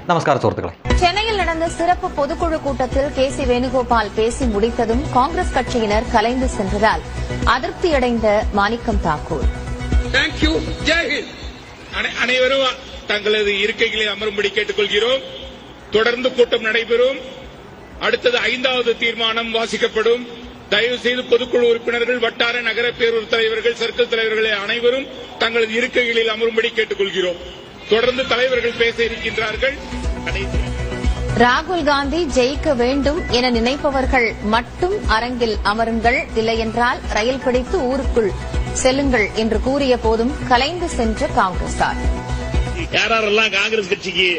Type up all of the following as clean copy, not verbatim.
നമസ്കാരം സുഹൃത്തുക്കളെ. சென்னையில் நடந்த சிறப்பு பொதுக்குழு கூட்டத்தில் கே.சி. வேணுகோபால் பேசி முடித்ததும் காங்கிரஸ் கட்சியினர் கலைந்து சென்றதால் அதிருப்தியடைந்த மாணிக்கம் தாக்கூர் அனைவரும் தங்களது இருக்கைகளை அமரும்படி கேட்டுக் கொள்கிறோம். தொடர்ந்து கூட்டம் நடைபெறும். அடுத்தது 5வது தீர்மானம் வாசிக்கப்படும். தயவு செய்து பொதுக்குழு உறுப்பினர்கள், வட்டார நகர பேரூர் தலைவர்கள், சர்க்கிள் தலைவர்களை அனைவரும் தங்களது இருக்கைகளில் அமரும்படி கேட்டுக் கொள்கிறோம். தொடர்ந்து தலைவர்கள் பேச இருக்கின்றார்கள். ராகுல் காந்தி ஜெயிக்க வேண்டும் என நினைப்பவர்கள் மட்டும் அரங்கில் அமருங்கள், இல்லையென்றால் ரயில் பிடித்து ஊருக்குள் செல்லுங்கள் என்று கூறிய போதும் கலைந்து சென்ற காங்கிரசார். யாரெல்லாம் காங்கிரஸ் கட்சிக்கு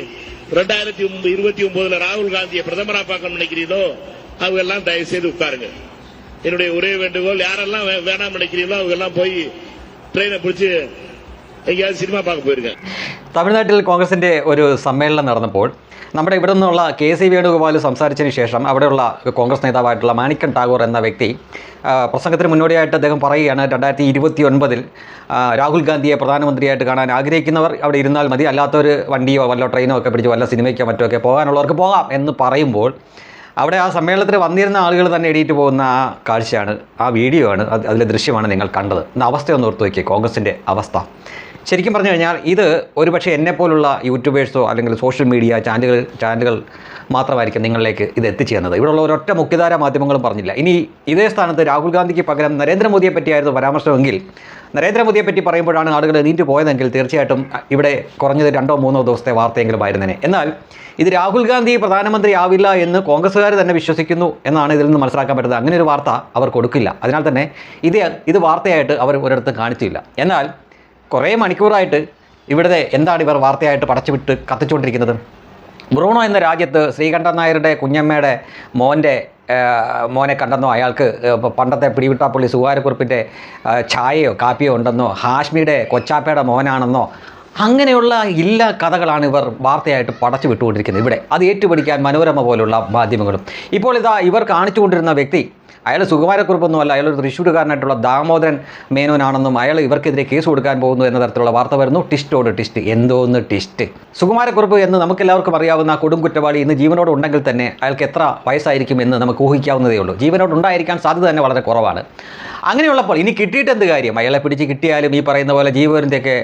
2029 ராகுல் காந்தியை பிரதமரா பார்க்க நினைக்கிறீங்களோ அவங்க எல்லாம் தயவு செய்து உட்காருங்க. என்னுடைய ஒரே வேண்டுகோள், யாரெல்லாம் வேணாம் நினைக்கிறீங்களோ அவங்க எல்லாம் போய் ട്രെയിനെ പിടിച്ച് എങ്ങനെയാவது സിനിമ பார்க்க പോயிருங்க. തമിഴ്നാട്ടിൽ കോൺഗ്രസിന്റെ ഒരു സമ്മേളനം നടന്നപ്പോൾ നമ്മുടെ ഇവിടെ നിന്നുള്ള കെ.സി. വേണുഗോപാൽ സംസാരിച്ചതിന് ശേഷം അവിടെയുള്ള കോൺഗ്രസ് നേതാവായിട്ടുള്ള മാണിക്കം ടാഗോർ എന്ന വ്യക്തി പ്രസംഗത്തിന് മുന്നോടിയായിട്ട് അദ്ദേഹം പറയുകയാണ്, 2029 രാഹുൽ ഗാന്ധിയെ പ്രധാനമന്ത്രിയായിട്ട് കാണാൻ ആഗ്രഹിക്കുന്നവർ അവിടെ ഇരുന്നാൽ മതി, അല്ലാത്തവർ വണ്ടിയോ വല്ല ട്രെയിനോ ഒക്കെ പിടിച്ച് വല്ല സിനിമയ്ക്കോ മറ്റോ ഒക്കെ പോകാനുള്ളവർക്ക് പോകാം എന്ന് പറയുമ്പോൾ അവിടെ ആ സമ്മേളനത്തിൽ വന്നിരുന്ന ആളുകൾ തന്നെ എണീറ്റ് പോകുന്ന ആ കാഴ്ചയാണ്, ആ വീഡിയോ ആണ്, അതിലെ ദൃശ്യമാണ് നിങ്ങൾ കണ്ടത്. ഇന്ന് അവസ്ഥയൊന്ന് ഓർത്ത് വയ്ക്കുക, കോൺഗ്രസിൻ്റെ അവസ്ഥ. ശരിക്കും പറഞ്ഞു കഴിഞ്ഞാൽ ഇത് ഒരുപക്ഷെ എന്നെപ്പോലുള്ള യൂട്യൂബേഴ്സോ അല്ലെങ്കിൽ സോഷ്യൽ മീഡിയ ചാനലുകൾ മാത്രമായിരിക്കും നിങ്ങളിലേക്ക് ഇത് എത്തിച്ചേരുന്നത്. ഇവിടെയുള്ള ഒരൊറ്റ മുഖ്യധാര മാധ്യമങ്ങളും പറഞ്ഞില്ല. ഇനി ഇതേ സ്ഥാനത്ത് രാഹുൽ ഗാന്ധിക്ക് പകരം നരേന്ദ്രമോദിയെ പറ്റിയായിരുന്നു പരാമർശമെങ്കിൽ നരേന്ദ്രമോദിയെ പറ്റി പറയുമ്പോഴാണ് ആളുകൾ എണീറ്റ് പോയതെങ്കിൽ തീർച്ചയായിട്ടും ഇവിടെ കുറഞ്ഞത് 2-3 ദിവസത്തെ വാർത്തയെങ്കിലും ആയിരുന്നേനെ. എന്നാൽ ഇത് രാഹുൽ ഗാന്ധി പ്രധാനമന്ത്രി ആവില്ല എന്ന് കോൺഗ്രസ്സുകാർ തന്നെ വിശ്വസിക്കുന്നു എന്നാണ് ഇതിൽ നിന്ന് മനസ്സിലാക്കാൻ പറ്റുന്നത്. അങ്ങനെ ഒരു വാർത്ത അവർ കൊടുക്കില്ല. അതിനാൽ തന്നെ ഇത് വാർത്തയായിട്ട് അവർ ഒരിടത്തും കാണിച്ചില്ല. എന്നാൽ കുറേ മണിക്കൂറായിട്ട് ഇവിടുത്തെ എന്താണ് ഇവർ വാർത്തയായിട്ട് പടച്ചുവിട്ട് കത്തിച്ചുകൊണ്ടിരിക്കുന്നത്? ബ്രൂണോ എന്ന രാജ്യത്ത് ശ്രീകണ്ഠൻ നായരുടെ കുഞ്ഞമ്മയുടെ മോനെ കണ്ടെന്നോ, അയാൾക്ക് പണ്ടത്തെ പിടിവിട്ടാപ്പള്ളി സുകുമാരക്കുറുപ്പിൻ്റെ ചായയോ കാപ്പിയോ ഉണ്ടെന്നോ, ഹാഷ്മിയുടെ കൊച്ചാപ്പയുടെ മോനാണെന്നോ, അങ്ങനെയുള്ള എല്ലാ കഥകളാണ് ഇവർ വാർത്തയായിട്ട് പടച്ചു വിട്ടുകൊണ്ടിരിക്കുന്നത് ഇവിടെ. അത് ഏറ്റുപിടിക്കാൻ മനോരമ പോലുള്ള മാധ്യമങ്ങളും. ഇപ്പോൾ ഇവർ കാണിച്ചുകൊണ്ടിരുന്ന വ്യക്തി അയാൾ സുകുമാരക്കുറിപ്പൊന്നും അല്ല, അയാളൊരു തൃശ്ശൂരുകാരനായിട്ടുള്ള ദാമോദരൻ മേനോനാണെന്നും അയാൾ ഇവർക്കെതിരെ കേസ് കൊടുക്കാൻ പോകുന്നു എന്ന തരത്തിലുള്ള വാർത്ത വരുന്നു. ടിസ്റ്റോട് ടിസ്റ്റ്, എന്തോന്ന് ടിസ്റ്റ്. സുകുമാരക്കുറിപ്പ് എന്ന് നമുക്കെല്ലാവർക്കും അറിയാവുന്ന കൊടും കുറ്റവാളി ഇന്ന് ജീവനോട് ഉണ്ടെങ്കിൽ തന്നെ അയാൾക്ക് എത്ര വയസ്സായിരിക്കും എന്ന് നമുക്ക് ഊഹിക്കാവുന്നതേ ഉള്ളൂ. ജീവനോട് ഉണ്ടായിരിക്കാൻ സാധ്യത തന്നെ വളരെ കുറവാണ്. അങ്ങനെയുള്ളപ്പോൾ ഇനി കിട്ടിയിട്ട് എന്ത് കാര്യം? അയാളെ പിടിച്ച് കിട്ടിയാലും ഈ പറയുന്ന പോലെ ജീവപര്യന്തയൊക്കെ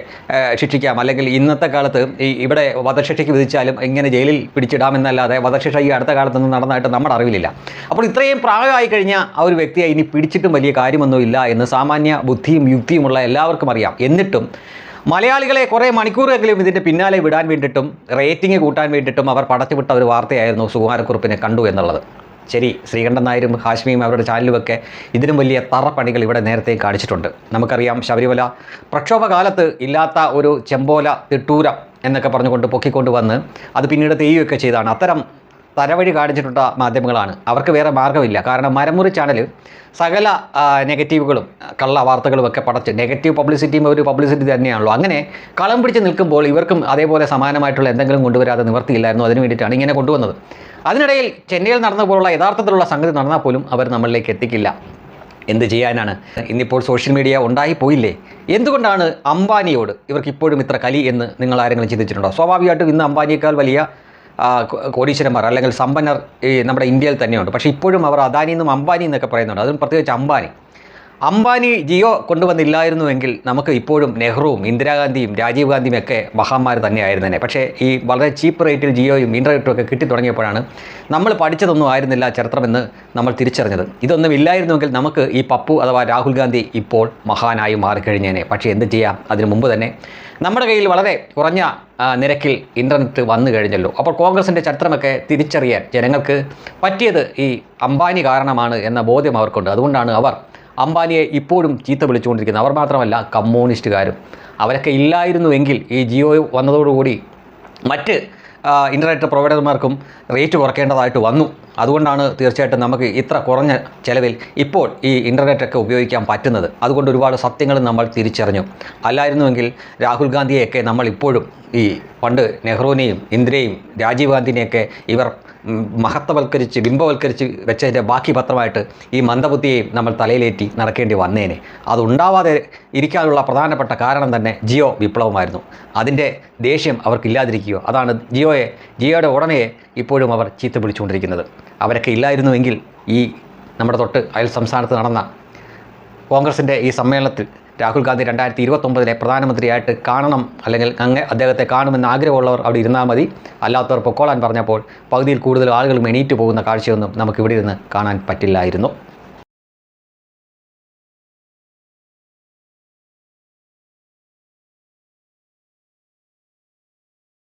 ശിക്ഷിക്കാം, അല്ലെങ്കിൽ ഇന്നത്തെ കാലത്ത് ഇവിടെ വധശിക്ഷയ്ക്ക് വിധിച്ചാലും ഇങ്ങനെ ജയിലിൽ പിടിച്ചിടാമെന്നല്ലാതെ വധശിക്ഷ ഈ അടുത്ത കാലത്തൊന്നും നടന്നതായിട്ട് നമ്മുടെ അറിവിലില്ല. അപ്പോൾ ഇത്രയും പ്രായമായി കഴിഞ്ഞാൽ ആ ഒരു വ്യക്തിയെ ഇനി പിടിച്ചിട്ടും വലിയ കാര്യമൊന്നുമില്ല എന്ന് സാമാന്യ ബുദ്ധിയും യുക്തിയുമുള്ള എല്ലാവർക്കും അറിയാം. എന്നിട്ടും മലയാളികളെ കുറേ മണിക്കൂറെങ്കിലും ഇതിൻ്റെ പിന്നാലെ വിടാൻ വേണ്ടിയിട്ടും റേറ്റിംഗ് കൂട്ടാൻ വേണ്ടിയിട്ടും അവർ പടച്ചുവിട്ട ഒരു വാർത്തയായിരുന്നു സുകുമാരക്കുറുപ്പിനെ കണ്ടു എന്നുള്ളത്. ശരി, ശ്രീകണ്ഠൻ നായരും ഹാഷ്മിയും അവരുടെ ചാനലുമൊക്കെ ഇതിനും വലിയ തറപ്പണികൾ ഇവിടെ നേരത്തെ കാണിച്ചിട്ടുണ്ട്. നമുക്കറിയാം, ശബരിമല പ്രക്ഷോഭകാലത്ത് ഇല്ലാത്ത ഒരു ചെമ്പോല തിട്ടൂരം എന്നൊക്കെ പറഞ്ഞുകൊണ്ട് പൊക്കിക്കൊണ്ട് വന്ന് അത് പിന്നീട് തെയ്യുകയൊക്കെ ചെയ്താണ്. അത്തരം തരവഴി കാണിച്ചിട്ടുള്ള മാധ്യമങ്ങളാണ്. അവർക്ക് വേറെ മാർഗ്ഗമില്ല. കാരണം മരമുറി ചാനൽ സകല നെഗറ്റീവുകളും കള്ള വാർത്തകളും ഒക്കെ പടച്ച്, നെഗറ്റീവ് പബ്ലിസിറ്റിയും ഒരു പബ്ലിസിറ്റി തന്നെയാണല്ലോ. അങ്ങനെ കളം പിടിച്ച് നിൽക്കുമ്പോൾ ഇവർക്കും അതേപോലെ സമാനമായിട്ടുള്ള എന്തെങ്കിലും കൊണ്ടുവരാതെ നിവർത്തിയില്ലായിരുന്നു. അതിന് വേണ്ടിയിട്ടാണ് ഇങ്ങനെ കൊണ്ടുവന്നത്. അതിനിടയിൽ ചെന്നൈയിൽ നടന്ന പോലുള്ള യഥാർത്ഥത്തിലുള്ള സംഗതി നടന്നാൽ പോലും അവർ നമ്മളിലേക്ക് എത്തിക്കില്ല. എന്ത് ചെയ്യാനാണ്? ഇന്നിപ്പോൾ സോഷ്യൽ മീഡിയ ഉണ്ടായി പോയില്ലേ? എന്തുകൊണ്ടാണ് അംബാനിയോട് ഇവർക്ക് ഇപ്പോഴും ഇത്ര കലി എന്ന് നിങ്ങൾ ആരെങ്കിലും ചിന്തിച്ചിട്ടുണ്ടോ? സ്വാഭാവികമായിട്ടും ഇന്ന് അംബാനിയേക്കാൾ വലിയ കോടീശ്വരന്മാർ അല്ലെങ്കിൽ സമ്പന്നർ നമ്മുടെ ഇന്ത്യയിൽ തന്നെയുണ്ട്. പക്ഷേ ഇപ്പോഴും അവർ അദാനി എന്നും അംബാനി എന്നൊക്കെ പറയുന്നുണ്ട്. അതും പ്രത്യേകിച്ച് അംബാനി ജിയോ കൊണ്ടുവന്നില്ലായിരുന്നുവെങ്കിൽ നമുക്ക് ഇപ്പോഴും നെഹ്റുവും ഇന്ദിരാഗാന്ധിയും രാജീവ് ഗാന്ധിയും ഒക്കെ മഹാന്മാർ തന്നെയായിരുന്നേനെ. പക്ഷേ ഈ വളരെ ചീപ്പ് റേറ്റിൽ ജിയോയും ഇൻ്റർനെറ്റും ഒക്കെ കിട്ടി തുടങ്ങിയപ്പോഴാണ് നമ്മൾ പഠിച്ചതൊന്നും ആയിരുന്നില്ല ചരിത്രമെന്ന് നമ്മൾ തിരിച്ചറിഞ്ഞത്. ഇതൊന്നും ഇല്ലായിരുന്നുവെങ്കിൽ നമുക്ക് ഈ പപ്പു അഥവാ രാഹുൽ ഗാന്ധി ഇപ്പോൾ മഹാനായി മാറിക്കഴിഞ്ഞേനെ. പക്ഷേ എന്ത് ചെയ്യാം, അതിനു മുമ്പ് തന്നെ നമ്മുടെ കയ്യിൽ വളരെ കുറഞ്ഞ നിരക്കിൽ ഇൻ്റർനെറ്റ് വന്നു കഴിഞ്ഞല്ലോ. അപ്പോൾ കോൺഗ്രസിൻ്റെ ചരിത്രമൊക്കെ തിരിച്ചറിയാൻ ജനങ്ങൾക്ക് പറ്റിയത് ഈ അംബാനി കാരണമാണ് എന്ന ബോധ്യം അവർക്കുണ്ട്. അതുകൊണ്ടാണ് അവർ അംബാനിയെ ഇപ്പോഴും ചീത്ത വിളിച്ചുകൊണ്ടിരിക്കുന്നത്. അവർ മാത്രമല്ല, കമ്മ്യൂണിസ്റ്റുകാരും. അവരൊക്കെ ഇല്ലായിരുന്നുവെങ്കിൽ ഈ ജിയോ വന്നതോടുകൂടി മറ്റ് ഇൻ്റർനെറ്റ് പ്രൊവൈഡർമാർക്കും റേറ്റ് കുറയ്ക്കേണ്ടതായിട്ട് വന്നു. അതുകൊണ്ടാണ് തീർച്ചയായിട്ടും നമുക്ക് ഇത്ര കുറഞ്ഞ ചിലവിൽ ഇപ്പോൾ ഈ ഇൻ്റർനെറ്റൊക്കെ ഉപയോഗിക്കാൻ പറ്റുന്നത്. അതുകൊണ്ട് ഒരുപാട് സത്യങ്ങൾ നമ്മൾ തിരിച്ചറിഞ്ഞു. അല്ലായിരുന്നുവെങ്കിൽ രാഹുൽ ഗാന്ധിയെയൊക്കെ നമ്മൾ ഇപ്പോഴും ഈ പണ്ട് നെഹ്റുവിനെയും ഇന്ദിരയും രാജീവ് ഗാന്ധിനെയൊക്കെ ഇവർ മഹത്വവൽക്കരിച്ച് ബിംബവൽക്കരിച്ച് വെച്ചതിൻ്റെ ബാക്കി പത്രമായിട്ട് ഈ മന്ദബുദ്ധിയെയും നമ്മൾ തലയിലേറ്റി നടക്കേണ്ടി വന്നേനെ. അതുണ്ടാവാതെ ഇരിക്കാനുള്ള പ്രധാനപ്പെട്ട കാരണം തന്നെ ജിയോ വിപ്ലവമായിരുന്നു. അതിൻ്റെ ദേഷ്യം അവർക്കില്ലാതിരിക്കുകയോ, അതാണ് ജിയോയുടെ ഉടമയെ ഇപ്പോഴും അവർ ചീത്ത പിടിച്ചുകൊണ്ടിരിക്കുന്നത്. അവരൊക്കെ ഇല്ലായിരുന്നുവെങ്കിൽ ഈ നമ്മുടെ തൊട്ട് അയൽ സംസ്ഥാനത്ത് നടന്ന കോൺഗ്രസിൻ്റെ ഈ സമ്മേളനത്തിൽ രാഹുൽ ഗാന്ധി 2029 പ്രധാനമന്ത്രിയായിട്ട് കാണണം, അല്ലെങ്കിൽ അദ്ദേഹത്തെ കാണുമെന്ന് ആഗ്രഹമുള്ളവർ അവിടെ ഇരുന്നാൽ മതി, അല്ലാത്തവർ പൊക്കോളാൻ പറഞ്ഞപ്പോൾ പകുതിയിൽ കൂടുതൽ ആളുകൾ എണീറ്റ് പോകുന്ന കാഴ്ചയൊന്നും നമുക്കിവിടെ ഇരുന്ന് കാണാൻ പറ്റില്ലായിരുന്നു.